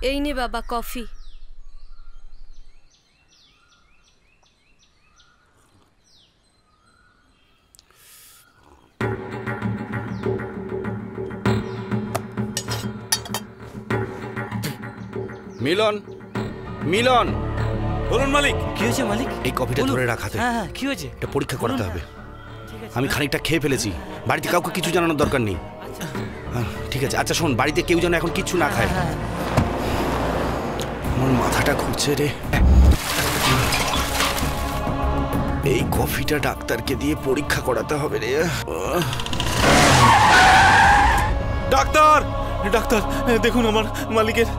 এই নে বাবা কফি। মিলন, মিলন। বলুন মালিক। কি হয়েছে মালিক? এই কফিটা ধরে রাখাতে। হ্যাঁ, কি হয়েছে? এটা পরীক্ষা করাতে হবে। আমি খানিকটা খেয়ে ফেলেছি, বাড়িতে কাউকে কিছু জানানোর দরকার নেই। ঠিক আছে। আচ্ছা শোন, বাড়িতে কেউ যেন এখন কিচ্ছু না খায়। আমার মাথাটা ঘুরছে রে। এই কফিটা ডাক্তারকে দিয়ে পরীক্ষা করাতে হবে রে। ডাক্তার, ডাক্তার দেখুন আমার মালিকের।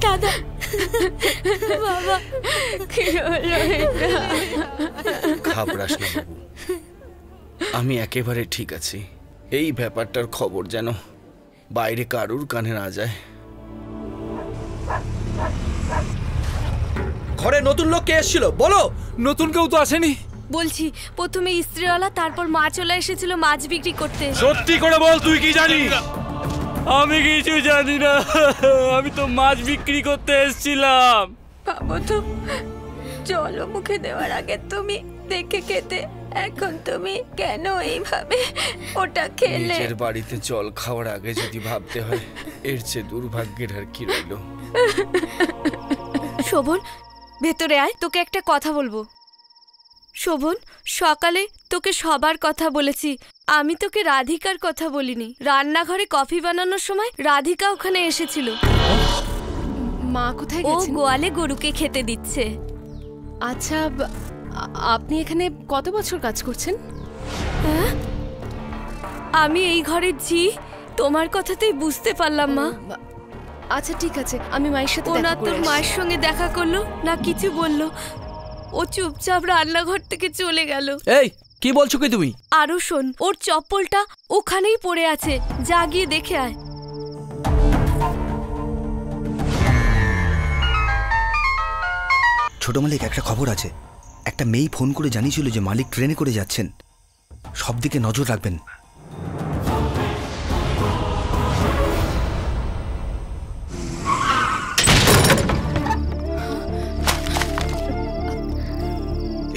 দাদা, বাবা, কি হলো এটা? ঘাবড়াস না বাবু, আমি একেবারে ঠিক আছি। এই ব্যাপারটার খবর যেন বাইরে কারুর কানে না যায়। ঘরে নতুন লোক কে এসেছিল বলো? নতুন কেউ তো আসেনি। বলছি, প্রথমে ইস্ত্রিওয়ালা, তারপর মা চলে এসেছিল মাছ বিক্রি করতে। সত্যি করে বল, তুই কি জানিস? আমি কিছু জানি না, আমি তো মাছ বিক্রি করতে এসেছিলাম। বাবু, তো জল মুখে দেওয়ার আগে তুমি দেখে খেতে, এখন তুমি কেন এইভাবে ওটা খেলে? নিজের বাড়িতে জল খাওয়ার আগে যদি ভাবতে হয়, এর চেয়ে দুর্ভাগ্যের আর কি রইল। শোভন, ভেতরে আয়, তোকে একটা কথা বলবো। শোভন, সকালে তোকে সবার কথা বলেছি, আমি তোকে রাধিকার কথা বলিনি। রান্নাঘরে কফি বানানোর সময় রাধিকা ওখানে এসেছিল। মা কোথায় ও গেছেন? গোয়ালে গরুকে খেতে দিচ্ছে। আচ্ছা, আপনি এখানে কত বছর কাজ করছেন? হ্যাঁ, আমি এই ঘরের ঝি, তোমার কথাতেই বুঝতে পারলাম মা। আচ্ছা ঠিক আছে, আমি মায়ের সাথে ওনা তোর মায়ের সঙ্গে দেখা করলো না কিছু বললো? ও চুপচাপ রান্নাঘর থেকে চলে গেল। এই কি বলছো কি তুমি? আরো শোন, ওর চপ্পলটা ওখানেই পড়ে আছে, যা গিয়ে দেখে আয়। ছোট মালিক, একটা খবর আছে। একটা মেয়ে ফোন করে জানিয়েছিল যে মালিক ট্রেনে করে যাচ্ছেন। সব দিকে নজর রাখবেন।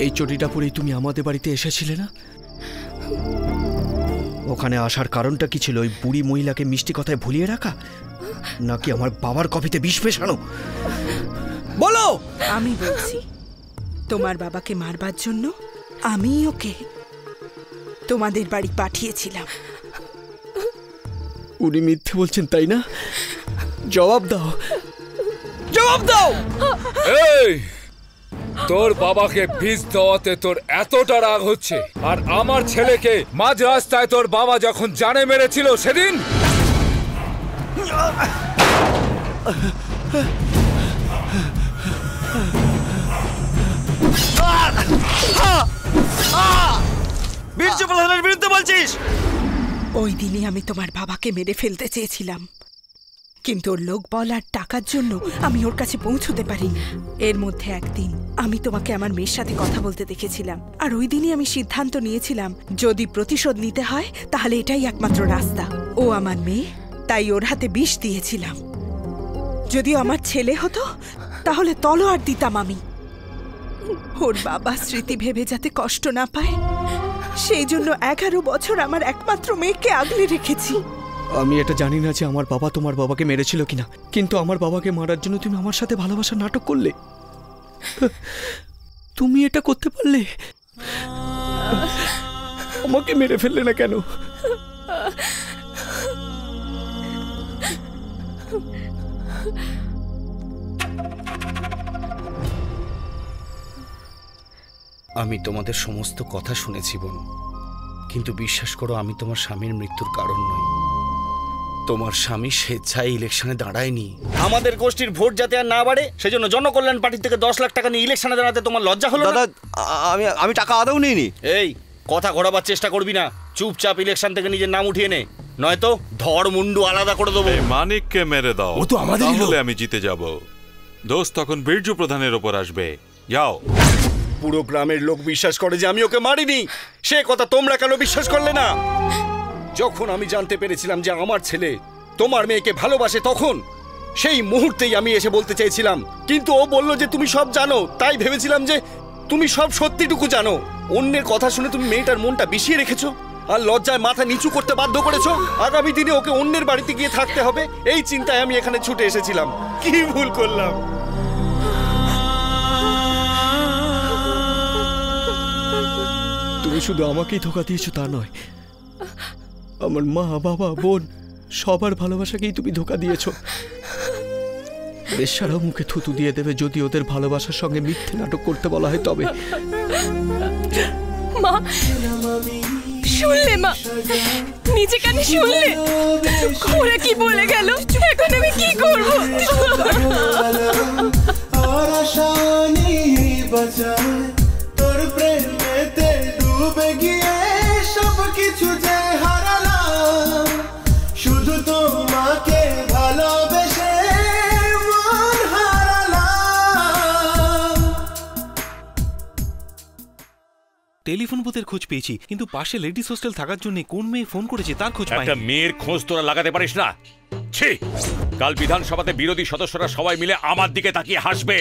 এই চটিটা পরেই তুমি আমাদের বাড়িতে এসেছিলে না? ওখানে আসার কারণটা কি ছিল? ওই বুড়ি মহিলাকে মিষ্টি কথায় ভুলিয়ে রাখা, নাকি আমার বাবার কফিতে বিষ মেশানো? বলো। আমি বলছি, তোমার বাবাকে মারবার জন্য আমি ওকে তোমাদের বাড়ি পাঠিয়েছিলাম। উনি মিথ্যে বলছেন তাই না? জবাব দাও, জবাব দাও। এই, তোর বাবাকে বিষ দেওয়াতে তোর এতটা রাগ হচ্ছে, আর আমার ছেলেকে মাঝ রাস্তায় তোর বাবা যখন জানে মেরেছিল সেদিন? বীর্য প্রধানের বিরুদ্ধে বলছিস? ওই দিনই আমি তোমার বাবাকে মেরে ফেলতে চেয়েছিলাম, কিন্তু ওর লোকবল আর টাকার জন্য আমি ওর কাছে পৌঁছতে পারিনি। এর মধ্যে একদিন আমি তোমাকে আমার মেয়ের সাথে কথা বলতে দেখেছিলাম, আর ওই দিনই আমি সিদ্ধান্ত নিয়েছিলাম যদি প্রতিশোধ নিতে হয় তাহলে এটাই একমাত্র রাস্তা। ও আমার মেয়ে, তাই ওর হাতে বিষ দিয়েছিলাম। যদিও আমার ছেলে হতো তাহলে তলোয়ার দিতাম আমি। ওর বাবা স্মৃতি ভেবে যাতে কষ্ট না পায়, সেই জন্য 11 বছর আমার একমাত্র মেয়েকে আগলে রেখেছি। আমি এটা জানি না যে আমার বাবা তোমার বাবাকে মেরেছিল কিনা, কিন্তু আমার বাবাকে মারার জন্য তুমি আমার সাথে ভালোবাসার নাটক করলে। তুমি এটা করতে পারলে? আমাকে মেরে ফেললে না কেন? আমি তোমাদের সমস্ত কথা শুনেছি বোন, কিন্তু বিশ্বাস করো, আমি তোমার স্বামীর মৃত্যুর কারণ নই। তোমার স্বামী স্বেচ্ছায় ইলেকশনে দাঁড়ায়নি। আমাদের গোষ্ঠীর ভোট যাতে আর না বাড়ে সেজন্য জনকল্যাণ পার্টি থেকে 10 লাখ টাকা নিয়ে ইলেকশনে দাঁড়াতে তোমার লজ্জা হলো না? দাদা, আমি টাকা আদৌ নিইনি। এই কথা ঘোরাবার চেষ্টা করবি না, চুপচাপ ইলেকশন থেকে নিজের নাম উঠিয়ে নে, নয়তো ধড় মুন্ডু আলাদা করে দেবো। মানিককে মেরে দাও, ও তো আমাদেরই লোক। তাহলে আমি জিতে যাব। দোষ তখন বীরজু প্রধানের ওপর আসবে। যাও। পুরো গ্রামের লোক বিশ্বাস করে যে আমি ওকে মারিনি, সে কথা তোমরা কেন বিশ্বাস করলে না? যখন আমি জানতে পেরেছিলাম যে আমার ছেলে তোমার মেয়েকে ভালোবাসে, তখন সেই মুহূর্তেই আমি এসে বলতে চাইছিলাম, কিন্তু ও বলল যে তুমি সব জানো। তাই ভেবেছিলাম যে তুমি সব সত্যিটুকু জানো। অন্যের কথা শুনে তুমি মেয়েটার মনটা বিষিয়ে রেখেছো আর লজ্জায় মাথা নিচু করতে বাধ্য করেছো। আগামী দিনে ওকে অন্যের বাড়িতে গিয়ে থাকতে হবে, এই চিন্তায় আমি এখানে ছুটে এসেছিলাম। কি ভুল করলাম? তুমি শুধু আমাকেই ধোকা দিয়েছো তা নয়, আমার মা, বাবা, বোন সবার ভালোবাসাকেই তুমি ধোকা দিয়েছো। বেশ্যারাও মুখে থুতু দিয়ে দেবে যদি ওদের ভালোবাসার সঙ্গে মিথ্যে নাটক করতে বলা হয় তবে। মা, শুনলে মা? নিজে কানে শুনলে? ওরা কি বলে গেল? এখন আমি কি করবো? তোর প্রেমেতে ডুবে গিয়ে সব কিছু যে হারালাম, শুধু তোমাকে ভালোবেসে মন হারালাম। টেলিফোন বুথের খোঁজ পেয়েছি, কিন্তু পাশে লেডিস হোস্টেল থাকার জন্য কোন মেয়ে ফোন করেছে তার খোঁজ পাইনি। একটা মেয়ের খোঁজ তোরা লাগাতে পারিস না? ছি! কাল বিধানসভাতে বিরোধী সদস্যরা সবাই মিলে আমার দিকে তাকিয়ে হাসবে।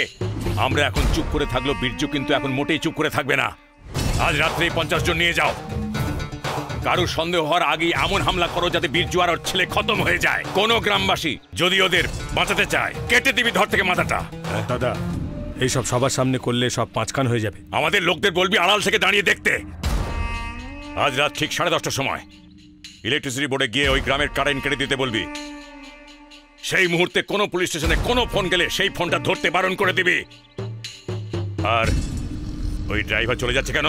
আমরা এখন চুপ করে থাকলো, বীরজু কিন্তু এখন মোটেই চুপ করে থাকবে না। আজ রাত্রেই 50 জন নিয়ে যাও। কারো সন্দেহ হওয়ার আগেই এমন হামলা করো যাতে বীরজু আর ওর ছেলে খতম হয়ে যায়। কোনো গ্রামবাসী যদি ওদের বাঁচাতে চায়, কেটে দিবি ধর থেকে মাথাটা। দাদা, এইসব সবার সামনে করলে সব পাঁচকান হয়ে যাবে। আমাদের লোকদের বলবি আড়াল থেকে দাঁড়িয়ে দেখতে। আজ রাত ঠিক 10:30টার সময় ইলেকট্রিসিটি বোর্ডে গিয়ে ওই গ্রামের কারেন্ট কেটে দিতে বলবি। সেই মুহূর্তে কোনো পুলিশ স্টেশনে কোনো ফোন গেলে সেই ফোনটা ধরতে বারণ করে দিবি। আর ওই ড্রাইভার চলে যাচ্ছে কেন?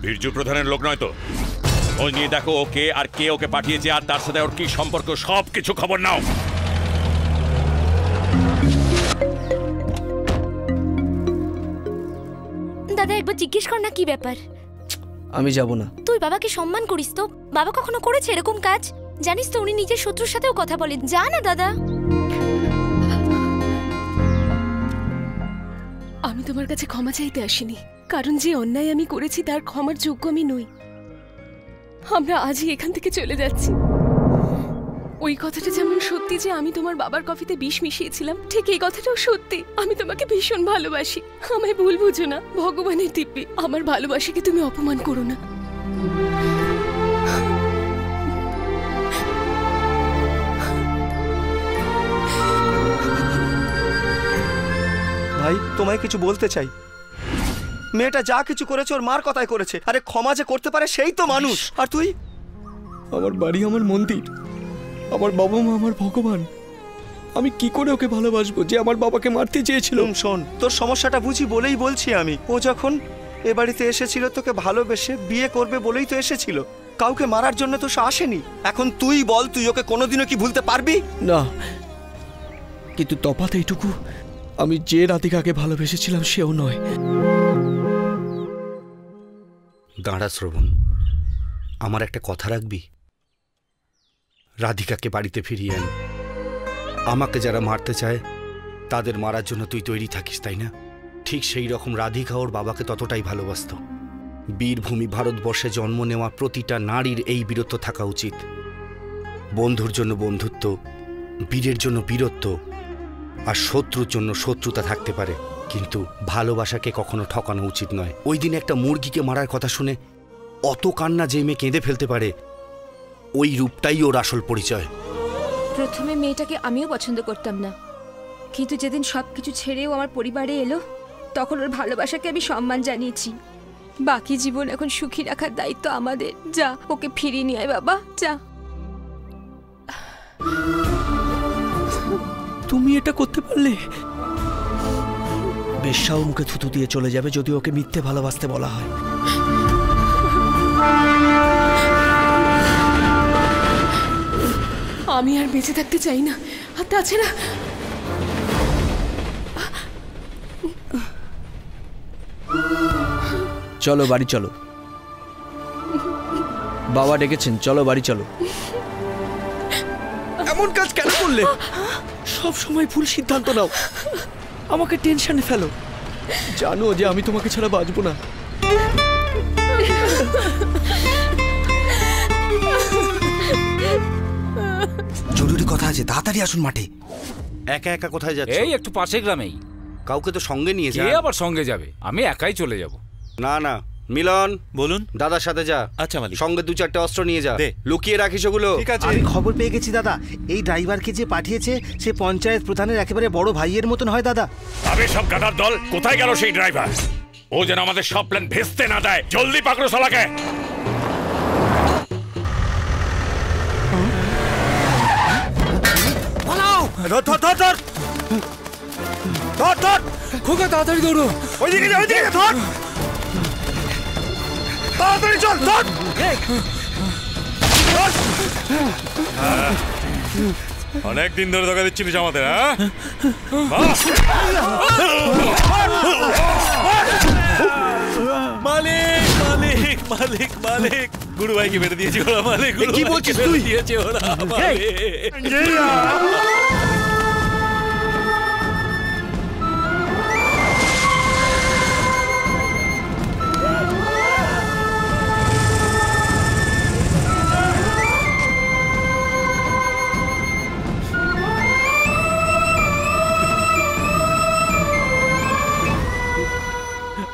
বীরজু প্রধানের লোক নয় তো? ওই নিয়ে দেখো ওকে আর কে ওকে পাঠিয়েছে আর তার সাথে ওর কি সম্পর্ক, সব কিছু খবর নাও। দাদা, একবার জিজ্ঞেস কর না কি ব্যাপার। আমি যাব না। তুই বাবাকে সম্মান করিস তো? বাবা কখনো করেছে এরকম কাজ? জানিস তো উনি নিজের শত্রুর সাথেও কথা বলেন। যা না দাদা। আমি তোমার কাছে ক্ষমা চাইতে আসিনি, কারণ যে অন্যায় আমি করেছি তার ক্ষমার যোগ্য আমি নই। আমরা আজই এখান থেকে চলে যাচ্ছি। ওই কথাটা যেমন সত্যি যে আমি তোমার বাবার কফিতে বিষ মিশিয়েছিলাম, ঠিক এই কথাটাও সত্যি। আমি তোমাকে ভীষণ ভালোবাসি। আমায় ভুল বুঝো না, ভগবানের দিব্যি। আমার ভালোবাসাকে তুমি অপমান করো না। ভাই, তোমায় কিছু বলতে চাই। মেয়েটা যা কিছু করেছে ওর মার কথাই করেছে। আরে ক্ষমা যে করতে পারে সেই তো মানুষ। আর তুই? আমার বাড়ি, আমার মন্দির, আমার বাবা মা, আমার ভগবান। আমি কি করে ওকে ভালোবাসবো যে আমার বাবাকে মারতে চেয়েছিল? শোন, তোর সমস্যাটা বুঝি বলেই বলছি আমি। ও যখন এ বাড়িতে এসেছিল তোকে ভালোবেসে বিয়ে করবে বলেই তো এসেছিল, কাউকে মারার জন্য তো সে আসেনি। এখন তুই বল, তুই ওকে কোনোদিনও কি ভুলতে পারবি? না, কিন্তু তফাৎ এইটুকু, আমি যে রাধিকাকে ভালোবেসেছিলাম সেও নয়। দাঁড়া শ্রবণ, আমার একটা কথা রাখবি? রাধিকাকে বাড়িতে ফিরিয়ে আন। আমাকে যারা মারতে চায় তাদের মারার জন্য তুই তৈরি থাকিস, তাই না? ঠিক সেই রকম রাধিকা ওর বাবাকে ততটাই ভালোবাসত। বীরভূমি ভারতবর্ষে জন্ম নেওয়া প্রতিটা নারীর এই বীরত্ব থাকা উচিত। বন্ধুর জন্য বন্ধুত্ব, বীরের জন্য বীরত্ব, আর শত্রুর জন্য শত্রুতা থাকতে পারে, কিন্তু ভালোবাসাকে কখনো ঠকানো উচিত নয়। ওই দিন একটা মুরগিকে মারার কথা শুনে অত কান্না যে মেয়ে কেঁদে ফেলতে পারে, ওই রূপটাই ওর আসল পরিচয়। প্রথমে মেয়েটাকে আমিও পছন্দ করতাম না, কিন্তু যেদিন সবকিছু ছেড়েও আমার পরিবারে এলো, তখন ওর ভালোবাসাকে আমি সম্মান জানিয়েছি। বাকি জীবন এখন সুখী রাখার দায়িত্ব আমাদের। যা, ওকে ফিরিয়ে নিয়ে আয় বাবা, যা। তুমি এটা করতে পারলে? বেশ্যাও মুখে থুতু দিয়ে চলে যাবে যদি ওকে মিথ্যে ভালোবাসতে বলা হয়। আমি আর বেঁচে থাকতে চাই না। আর তাছাড়া চলো বাড়ি চলো, বাবা ডেকেছেন, চলো বাড়ি চলো। এমন কাজ কেন করলে? সব সময় ভুল সিদ্ধান্ত নাও, আমাকে টেনশনে ফেলো। জানো যে আমি তোমাকে ছাড়া বাঁচবো না। জরুরি কথা আছে, তাড়াতাড়ি আসুন মাঠে। একা একা কোথায় যাচ্ছে? এই একটু পাশে গ্রামেই। কাউকে তো সঙ্গে নিয়ে যা। কে আবার সঙ্গে যাবে? আমি একাই চলে যাব। না না মিলন, বলুন। দাদার সাথে যা। আচ্ছা মালিক। সঙ্গে 2-4টে অস্ত্র নিয়ে যা, লুকিয়ে রাখিস ওগুলো। ঠিক আছে। আমি খবর পেয়ে গেছি দাদা, এই ড্রাইভারকে যে পাঠিয়েছে সে পঞ্চায়েত প্রধানের একেবারে বড় ভাইয়ের মতন হয় দাদা। আবে সব গাধার দল, কোথায় গেল সেই ড্রাইভার? ও যেন আমাদের সব প্ল্যান ভেস্তে না দেয়। জলদি পাকড়ো শালাকে। খোকা তাড়াতাড়ি দৌড়ো, ওইদিকে যা, ওইদিকে ধর, তাড়াতাড়ি চল, ধর। অনেকদিন ধরে ধোকা দিচ্ছিলিস আমাদের, হ্যাঁ? মালিক মালিক মালিক মালিক, গুরু ভাইকে মেরে দিয়েছে ওরা। মালিক, কি বলছিস তুই? দিয়েছে ওরা।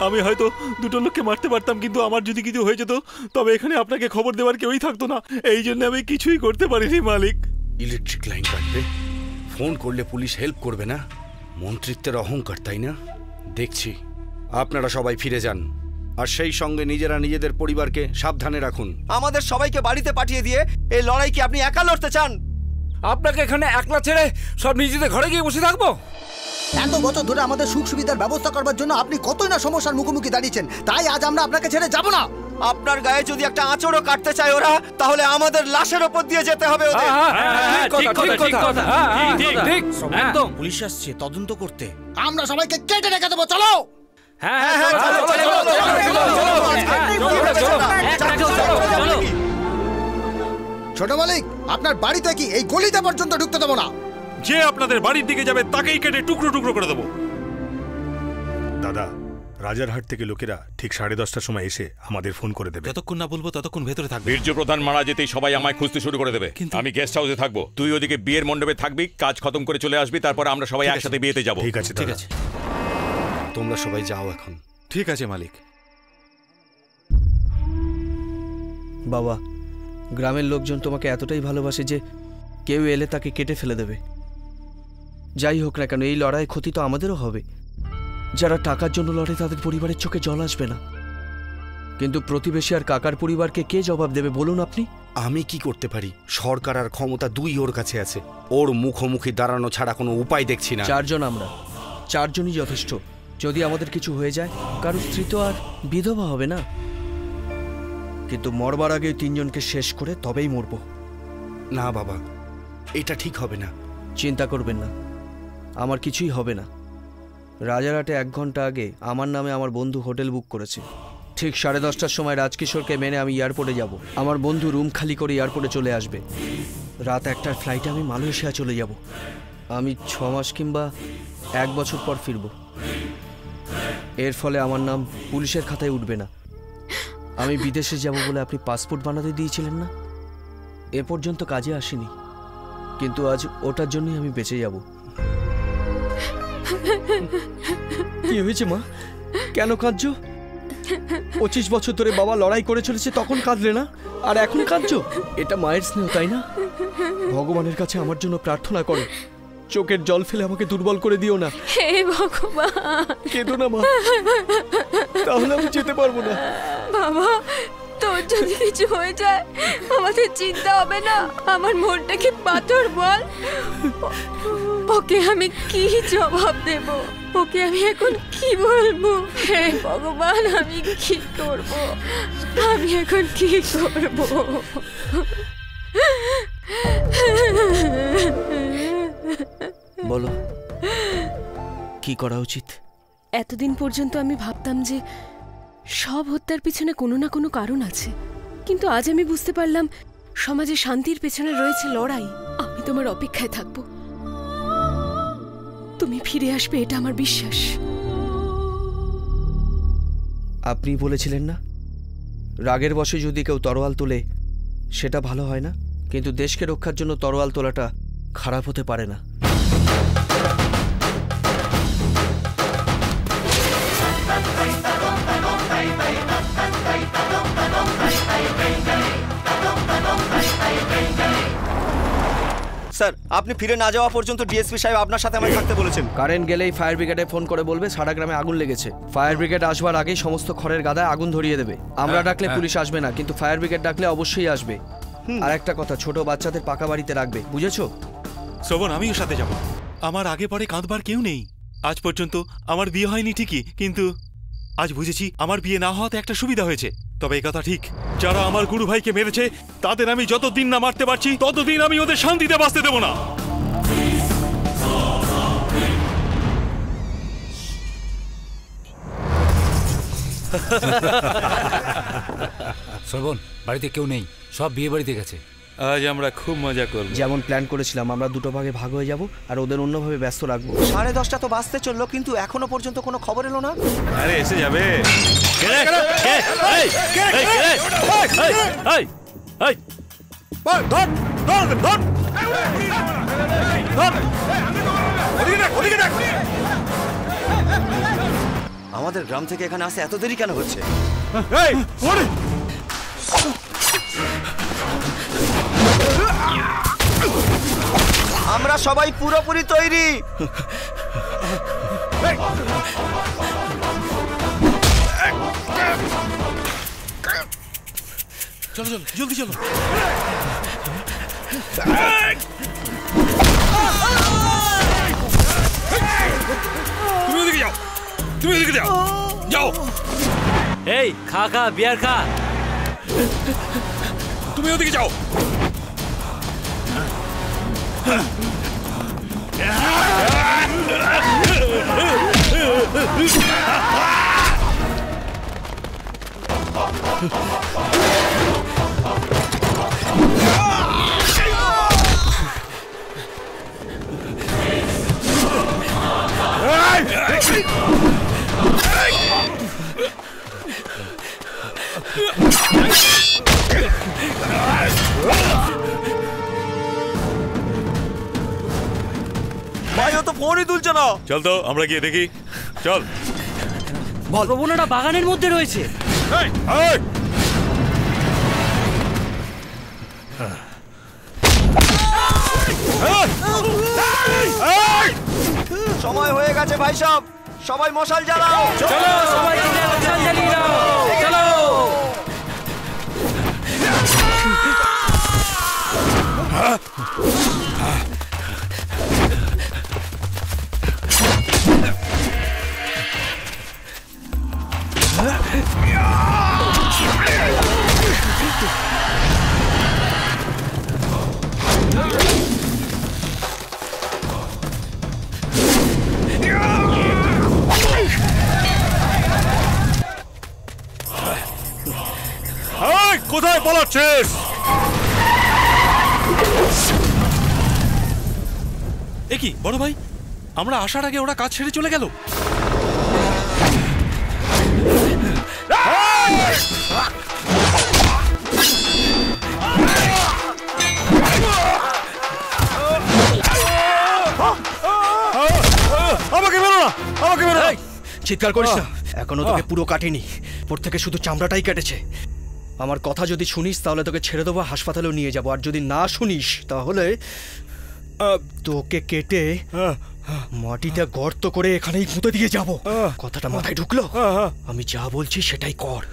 আমি হয়তো দুটো লোককে মারতে পারতাম, কিন্তু আমার যদি কিছু হয়ে যেত তবে এখানে আপনাকে খবর দেওয়ার কেউই থাকতো না। এই জন্য আমি কিছুই করতে পারিনি মালিক। ইলেকট্রিক লাইন কাটবে, ফোন করলে পুলিশ হেল্প করবে না, মন্ত্রিত্বের অহংকার, তাই না? দেখছি। আপনারা সবাই ফিরে যান, আর সেই সঙ্গে নিজেরা নিজেদের পরিবারকে সাবধানে রাখুন। আমাদের সবাইকে বাড়িতে পাঠিয়ে দিয়ে এই লড়াই কি আপনি একা লড়তে চান? আপনাকে এখানে একলা ছেড়ে সব নিজেদের ঘরে গিয়ে বসে থাকবো? এত বছর ধরে আমাদের সুখ সুবিধার ব্যবস্থা করবার জন্য আপনি কতই না সমস্যার মুখোমুখি দাঁড়িয়েছেন, তাই আজ আমরা আপনাকে ছেড়ে যাব না। আপনার গায়ে যদি একটা আঁচড়ও কাটতে চায় ওরা, তাহলে আমাদের লাশের ওপর দিয়ে যেতে হবে ওদের। একদম। পুলিশ আসছে তদন্ত করতে। আমরা সবাইকে কেটে রেখে দেবো, চলো। ছোট মালিক, আপনার বাড়িতে কি এই গলিতে পর্যন্ত ঢুকতে দেবো না। যে আপনাদের বাড়ির দিকে যাবে তাকেই কেটে টুকরো টুকরো করে দেবো। দাদা, রাজারহাট থেকে লোকেরা ঠিক 10:30টার সময় এসে আমাদের ফোন করে দেবে। যতক্ষণ না বলবো ততক্ষণ ভেতরে থাকবে। বীর্য প্রধান মারা যেতেই সবাই আমায় খুঁজতে শুরু করে দেবে। আমি গেস্ট হাউসে থাকবো, তুই ওদিকে বিয়ের মণ্ডপে থাকবি, কাজ খতম করে চলে আসবি, তারপর আমরা সবাই একসাথে বিয়েতে যাবো। ঠিক আছে, ঠিক আছে। তোমরা সবাই যাও এখন। ঠিক আছে মালিক। বাবা, গ্রামের লোকজন তোমাকে এতটাই ভালোবাসে যে কেউ এলে তাকে কেটে ফেলে দেবে। যাই হোক না কেন, এই লড়াই ক্ষতি তো আমাদেরও হবে। যারা টাকার জন্য লড়ে তাদের পরিবারের চোখে জল আসবে না, কিন্তু প্রতিবেশী আর কাকার পরিবারকে কে জবাব দেবে বলুন আপনি? আমি কি করতে পারি? সরকার আর ক্ষমতা দুই ওর কাছে আছে, ওর মুখোমুখি দাঁড়ানো ছাড়া কোনো উপায় দেখছি না। 4 জন আমরা, 4 জনই যথেষ্ট। যদি আমাদের কিছু হয়ে যায়, কারোর স্ত্রী তো আর বিধবা হবে না। কিন্তু মরবার আগে 3 জনকে শেষ করে তবেই মরব। না বাবা, এটা ঠিক হবে না। চিন্তা করবেন না, আমার কিছুই হবে না। রাজারহাটে 1 ঘন্টা আগে আমার নামে আমার বন্ধু হোটেল বুক করেছে। ঠিক 10:30টার সময় রাজকিশোরকে মেনে আমি এয়ারপোর্টে যাব। আমার বন্ধু রুম খালি করে এয়ারপোর্টে চলে আসবে। রাত 1টার ফ্লাইটে আমি মালয়েশিয়া চলে যাব। আমি 6 মাস কিংবা 1 বছর পর ফিরব। এর ফলে আমার নাম পুলিশের খাতায় উঠবে না। আমি বিদেশে যাব বলে আপনি পাসপোর্ট বানাতে দিয়েছিলেন না, এ পর্যন্ত কাজে আসেনি, কিন্তু আজ ওটার জন্যই আমি বেঁচে যাব। কি হয়েছে মা? কেন কাঁদছো? 25 বছর ধরে বাবা লড়াই করে চলেছে, তখন কাঁদলে না, আর এখন কাঁদছো? এটা মায়ের স্নেহ, তাই না? ভগবানের কাছে আমার জন্য প্রার্থনা করো, চোখের জল ফেলে আমাকে দুর্বল করে দিও না। হে ভগবান, কেঁদো না মা, তাহলে আমি যেতে পারবো না। বাবা, তোর যদি কিছু হয়ে যায় আমাদের চিন্তা হবে না। আমার মনটা কি পাথর বল, ওকে আমি কি জবাব দেব? ওকে আমি এখন কি বলবো? হে ভগবান, আমি কি করব? আমি এখন কি করব? বলো, কি করা উচিত? এতদিন পর্যন্ত আমি ভাবতাম যে সব হত্যার পিছনে কোনো না কোনো কারণ আছে, কিন্তু আজ আমি বুঝতে পারলাম সমাজে শান্তির পেছনে রয়েছে লড়াই। আমি তোমার অপেক্ষায় থাকবো। তুমি ফিরে আসবে, এটা আমার বিশ্বাস। আপনি বলেছিলেন না রাগের বশে যদি কেউ তরোয়াল তোলে সেটা ভালো হয় না, কিন্তু দেশকে রক্ষার জন্য তরোয়াল তোলাটা খারাপ হতে পারে না। স্যার, আপনি ফিরে না যাওয়া পর্যন্ত ডিএসপি সাহেব আপনার সাথে আমায় থাকতে বলেছেন। কারেন্ট গেলেই ফায়ার ব্রিগেডে ফোন করে বলবে সারা গ্রামে আগুন লেগেছে। ফায়ার ব্রিগেড আসবার আগেই সমস্ত খড়ের গাদায় আগুন ধরিয়ে দেবে। আমরা ডাকলে পুলিশ আসবে না, কিন্তু ফায়ার ব্রিগেড ডাকলে অবশ্যই আসবে। আর একটা কথা, ছোট বাচ্চাদের পাকা বাড়িতে রাখবে, বুঝেছো? শ্রবণ, আমিও সাথে যাব। আমার আগে পরে কাঁদবার কেউ নেই। আজ পর্যন্ত আমার বিয়ে হয়নি ঠিকই, কিন্তু আজ বুঝেছি আমার বিয়ে না হওয়াতে একটা সুবিধা হয়েছে। তবে এই কথা ঠিক, যারা আমার গুরু ভাইকে মেরেছে তাদের আমি যতদিন না মারতে পারছি ততদিন আমি ওদের শান্তিতে বাঁচতে দেব না। শ্রবণ, বাড়িতে কেউ নেই, সব বিয়ে বাড়িতে গেছে। আজ আমরা খুব মজা করব। যেমন প্ল্যান করেছিলাম, আমরা দুটো ভাগে ভাগ হয়ে যাব আর ওদের অন্যভাবে ব্যস্ত রাখবো। 10:30 তো বাজতে চললো, কিন্তু এখনো পর্যন্ত কোনো খবর এলো না। আরে এসে যাবে। আমাদের গ্রাম থেকে এখানে আসতে এত দেরি কেন হচ্ছে? আমরা সবাই পুরোপুরি তৈরি। চলো চলো, জলদি চলো। তুমি ওদিকে যাও, তুমি ওদিকে যাও, যাও। এই খা খা, বিয়ার খা। তুমি ওদিকে যাও। ভাই, ও তো ফোনই তুলছে না। চল তো আমরা গিয়ে দেখি, চল। বলবোনাটা বাগানের মধ্যে রয়েছে। সময় হয়ে গেছে ভাই সাহেব, সবাই মশাল জ্বালাও। চলো সবাই মশাল জ্বালিয়ে দাও, চলো। কোথায় পালাচ্ছিস? এ কি বড় ভাই, আমরা আসার আগে ওরা কাজ ছেড়ে চলে গেল। আমাকে বেরো না, আমাকে বেরো না। চিৎকার করিস না, এখনো তোকে পুরো কাটেনি, ওর থেকে শুধু চামড়াটাই কেটেছে। আমার কথা যদি শুনিস তাহলে তোকে ছেড়ে দেবো, হাসপাতালেও নিয়ে যাবো, আর যদি না শুনিস তাহলে তোকে কেটে মাটিতে গর্ত করে এখানেই পুঁতে দিয়ে যাব। কথাটা মাথায় ঢুকলো? আমি যা বলছি সেটাই কর।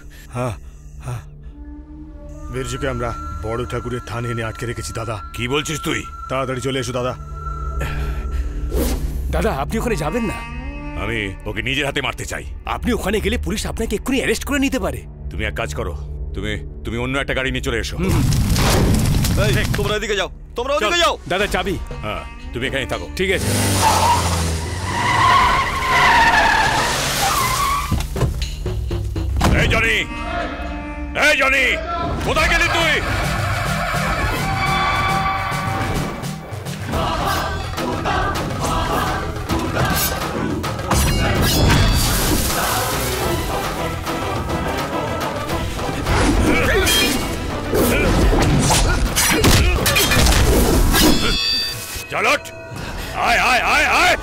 বীরজুকে আমরা বড় ঠাকুরের থানে এনে আটকে রেখেছি দাদা। কি বলছিস তুই? তাড়াতাড়ি চলে এসো দাদা। দাদা, আপনি ওখানে যাবেন না। আমি ওকে নিজের হাতে মারতে চাই। আপনি ওখানে গেলে পুলিশ আপনাকে এক্ষুনি অ্যারেস্ট করে নিতে পারে। তুমি এক কাজ করো, তুমি অন্য একটা গাড়ি নিয়ে চলে এসো। তোমরা ওদিকে যাও, তোমরা ওদিকে যাও। দাদা চাবি? হ্যাঁ, তুমি এখানেই থাকো। ঠিক আছে। এই জনি, এই জনি, কোথায় গেলি তুই? চল ওঠ। আয় আয় আয় আয়।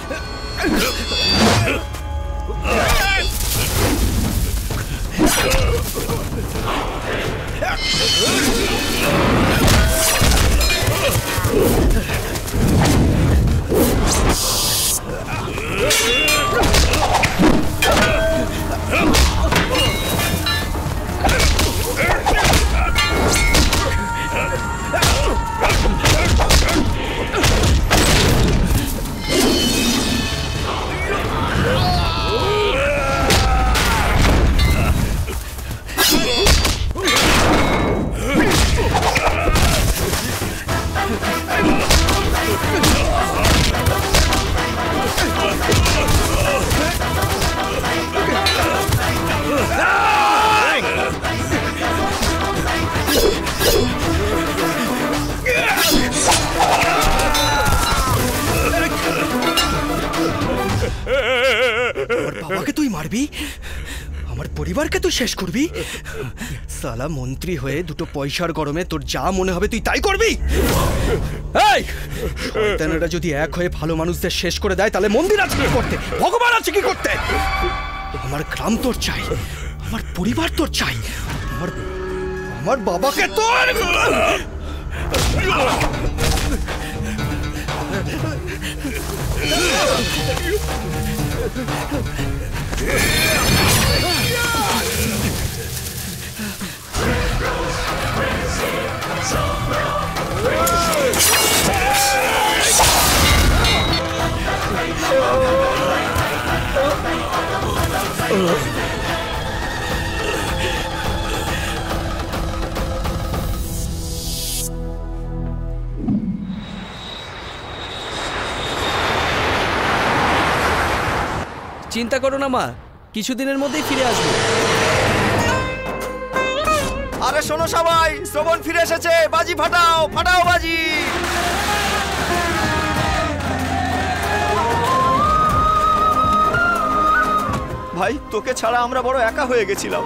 বাবাকে তুই মারবি, আমার পরিবারকে তুই শেষ করবি? সালা মন্ত্রী হয়ে দুটো পয়সার গরমে তোর যা মনে হবে তুই তাই করবি? এই শয়তানেরা যদি এক হয়ে ভালো মানুষদের শেষ করে দেয় তাহলে মন্দির আছে কি করতে, ভগবান আছে কি করতে? আমার গ্রাম তোর চাই, আমার পরিবার তোর চাই, আমার বাবাকে তোর চিন্তা করো না মা, কিছুদিনের মধ্যেই ফিরে আসবো। আরে শোনো সবাই, শ্রবণ ফিরে এসেছে, বাজি ফাটাও, ফাটাও বাজি। ভাই তোকে ছাড়া আমরা বড় একা হয়ে গেছিলাম।